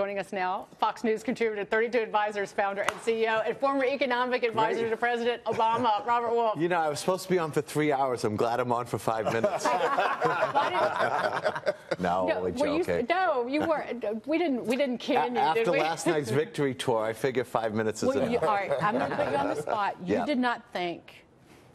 joining us now. Fox News contributor, 32 Advisors founder and CEO, and former economic advisor to President Obama, Robert Wolf. You know, I was supposed to be on for 3 hours. I'm glad I'm on for 5 minutes. No, only joking. No, you weren't. We didn't can you, After did we? last night's victory tour, I figure 5 minutes is enough. All right, I'm going to put you on the spot. You did not think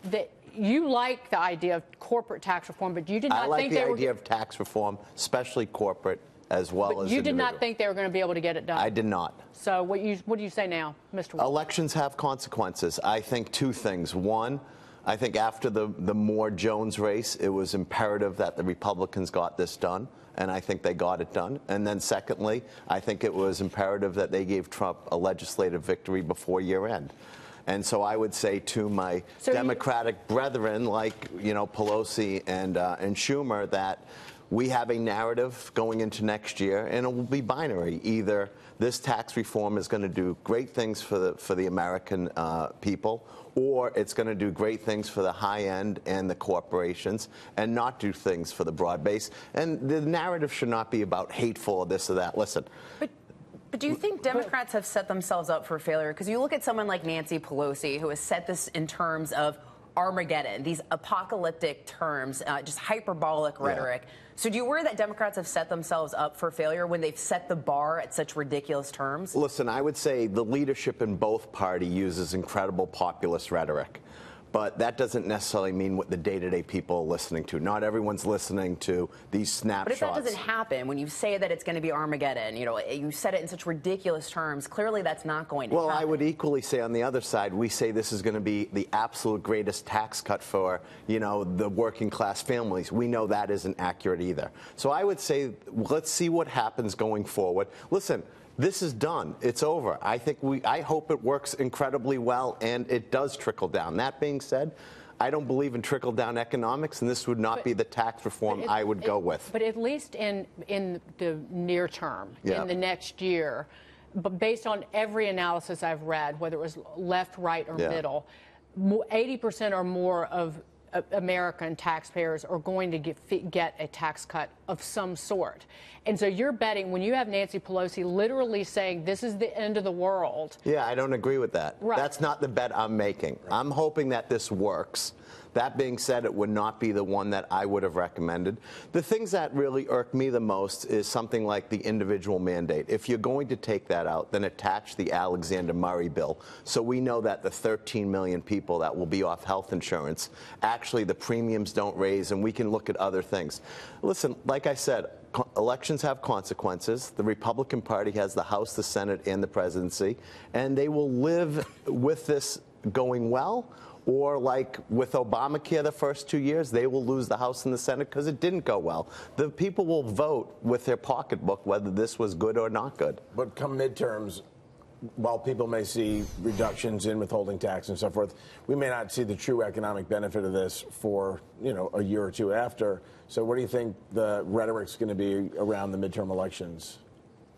that you like the idea of corporate tax reform, but you did not think the idea of tax reform, especially corporate, as well as you individual. did not think they were going to be able to get it done. I did not. So what do you say now, Mr. Wolf? Elections have consequences. I think two things. One, I think after the Moore-Jones race, it was imperative that the Republicans got this done, and I think they got it done. And then secondly, I think it was imperative that they gave Trump a legislative victory before year end. And so I would say to my Democratic brethren, like, you know, Pelosi and Schumer, that we have a narrative going into next year, and it will be binary. Either this tax reform is going to do great things for the American people, or it's going to do great things for the high end and the corporations, and not do things for the broad base. And the narrative should not be about hateful or this or that. Listen. But do you think Democrats have set themselves up for failure? Because you look at someone like Nancy Pelosi, who has set this in terms of Armageddon, these apocalyptic terms, just hyperbolic rhetoric. So do you worry that Democrats have set themselves up for failure when they've set the bar at such ridiculous terms? Listen, I would say the leadership in both parties uses incredible populist rhetoric. But that doesn't necessarily mean what the day-to-day people are listening to. Not everyone's listening to these snapshots. But if that doesn't happen, when you say that it's going to be Armageddon, you know, you said it in such ridiculous terms, clearly that's not going to happen. Well, I would equally say on the other side, we say this is going to be the absolute greatest tax cut for, you know, the working class families. We know that isn't accurate either. So I would say, let's see what happens going forward. Listen, this is done. It's over. I hope it works incredibly well, and it does trickle down. That being said, I don't believe in trickle-down economics, and this would not be the tax reform I would go with. But at least in the near term, in the next year, but based on every analysis I've read, whether it was left, right, or middle, 80% or more of American taxpayers are going to get a tax cut of some sort. And so you're betting, when you have Nancy Pelosi literally saying this is the end of the world. Yeah, I don't agree with that. Right. That's not the bet I'm making. Right. I'm hoping that this works. That being said, it would not be the one that I would have recommended. The things that really irk me the most is something like the individual mandate. If you're going to take that out, then attach the Alexander Murray bill. So we know that the 13 million people that will be off health insurance, actually the premiums don't raise, and we can look at other things. Listen, like I said, elections have consequences. The Republican Party has the House, the Senate, and the presidency, and they will live with this going well. Or like with Obamacare the first 2 years, they will lose the House and the Senate because it didn't go well. The people will vote with their pocketbook whether this was good or not good. But come midterms, while people may see reductions in withholding tax and so forth, we may not see the true economic benefit of this for, you know, a year or two after. So what do you think the rhetoric's going to be around the midterm elections?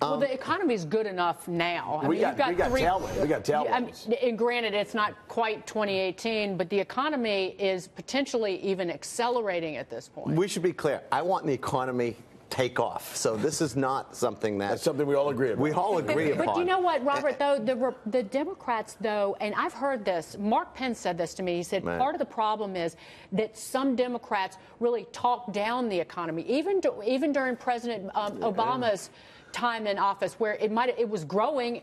Well, the economy is good enough now. We got tailwinds. And granted, it's not quite 2018, but the economy is potentially even accelerating at this point. We should be clear. I want the economy take off. So this is not something that's something we all agree upon. We all agree upon. But you know what, Robert, though, the Democrats, though, and I've heard this, Mark Pence said this to me, he said part of the problem is that some Democrats really talk down the economy, even during President Obama's time in office, where it was growing,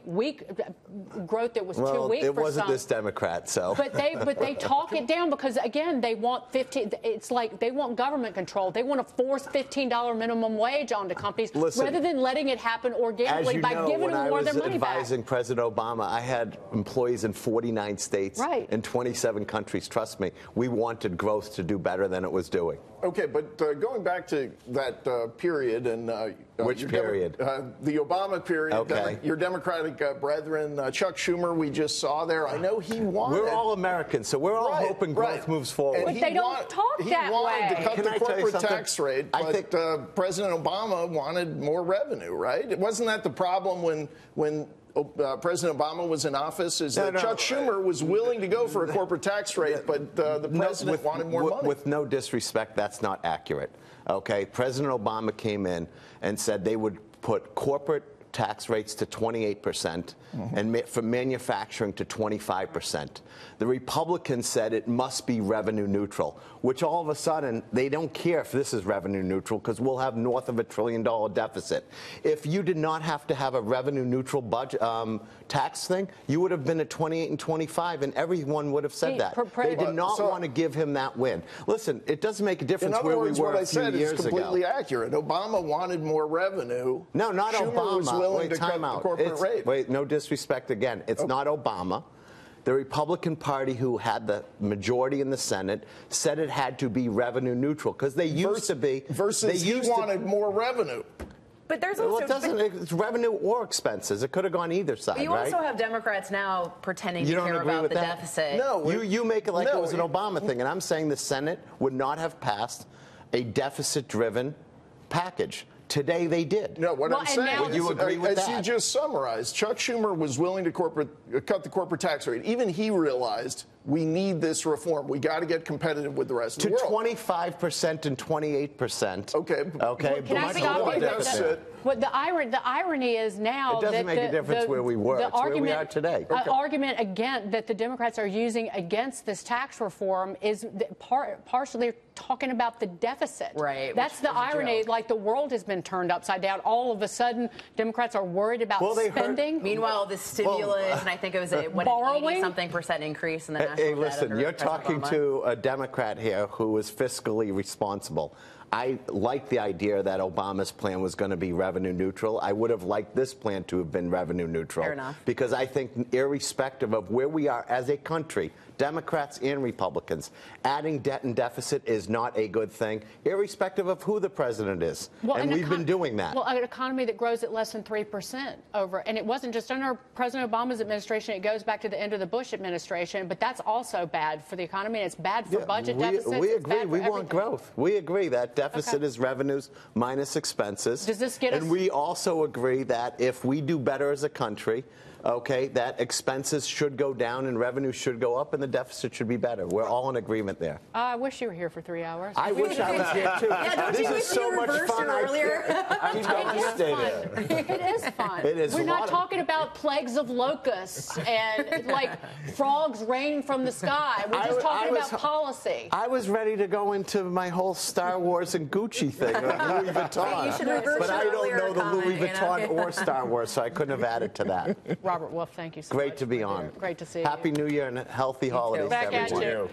growth that was too weak for some. It wasn't this Democrat, so. But they talk it down because, again, they want it's like they want government control. They want to force $15 minimum wage onto companies rather than letting it happen organically by giving them more of their money back. When I was advising President Obama, I had employees in 49 states and 27 countries. Trust me, we wanted growth to do better than it was doing. Okay, but going back to that period and which period? The Obama period. Okay. Your Democratic brethren, Chuck Schumer, we just saw there. I know he wanted. We're all Americans, so we're all hoping growth moves forward. But they don't talk that way. He wanted to cut the corporate tax rate, but President Obama wanted more revenue, right? Wasn't that the problem when President Obama was in office, is that Chuck Schumer was willing to go for a corporate tax rate, but the president wanted more money? With no disrespect, that's not accurate. Okay, President Obama came in and said they would put corporate tax rates to 28% and for manufacturing to 25%. The Republicans said it must be revenue neutral, which all of a sudden they don't care if this is revenue neutral because we'll have north of $1 trillion deficit. If you did not have to have a revenue neutral budget tax thing, you would have been at 28 and 25, and everyone would have said that. They did not want to give him that win. Listen, it doesn't make a difference where we were a few years ago. In other words, what I said is completely accurate. Obama wanted more revenue. No, not Schumer Obama. was willing to time cut out. the corporate rate. Wait, no disrespect again. It's not Obama. The Republican Party, who had the majority in the Senate, said it had to be revenue neutral because they used to be. Versus he wanted more revenue. But there's also it's revenue or expenses. It could have gone either side, but you also have Democrats now pretending to care about the deficit. No, you make it like it was an Obama thing, and I'm saying the Senate would not have passed a deficit-driven package. Today they did. No, what I'm saying, would you agree with as that? you just summarized, Chuck Schumer was willing to cut the corporate tax rate. Even he realized we need this reform. We got to get competitive with the rest of the world. To 25% and 28%. Okay. Okay. Can I stop you? What the irony is now it doesn't that make a difference where we were. It's where we are today. Argument again that the Democrats are using against this tax reform is partially talking about the deficit. Right. That's the irony. Like the world has been turned upside down. All of a sudden, Democrats are worried about spending. Meanwhile, the stimulus, and I think it was an 80-something% increase in the national debt. Hey, listen, you're talking to a Democrat here who is fiscally responsible. I like the idea that Obama's plan was going to be revenue neutral. I would have liked this plan to have been revenue neutral. Fair enough. Because I think irrespective of where we are as a country, Democrats and Republicans, adding debt and deficit is not a good thing, irrespective of who the president is. And we've been doing that. Well, an economy that grows at less than 3% and it wasn't just under President Obama's administration. It goes back to the end of the Bush administration. But that's also bad for the economy, and it's bad for budget deficits. We agree. We want growth. We agree that deficit is revenues minus expenses. Does this get us? And we also agree that if we do better as a country, that expenses should go down and revenue should go up and the deficit should be better. We're all in agreement there. I wish you were here for 3 hours. I wish I was here too. Yeah, don't this you is so much fun. Earlier? It is fun. It is. We're not talking about plagues of locusts and like frogs rain from the sky. We're just talking about policy. I was ready to go into my whole Star Wars and Gucci thing with Louis Vuitton. But I don't know the Louis Vuitton or Star Wars, so I couldn't have added to that. Robert Wolf, thank you so much. Great to be on. Great to see you. Happy New Year and healthy holidays, Back everyone. at you.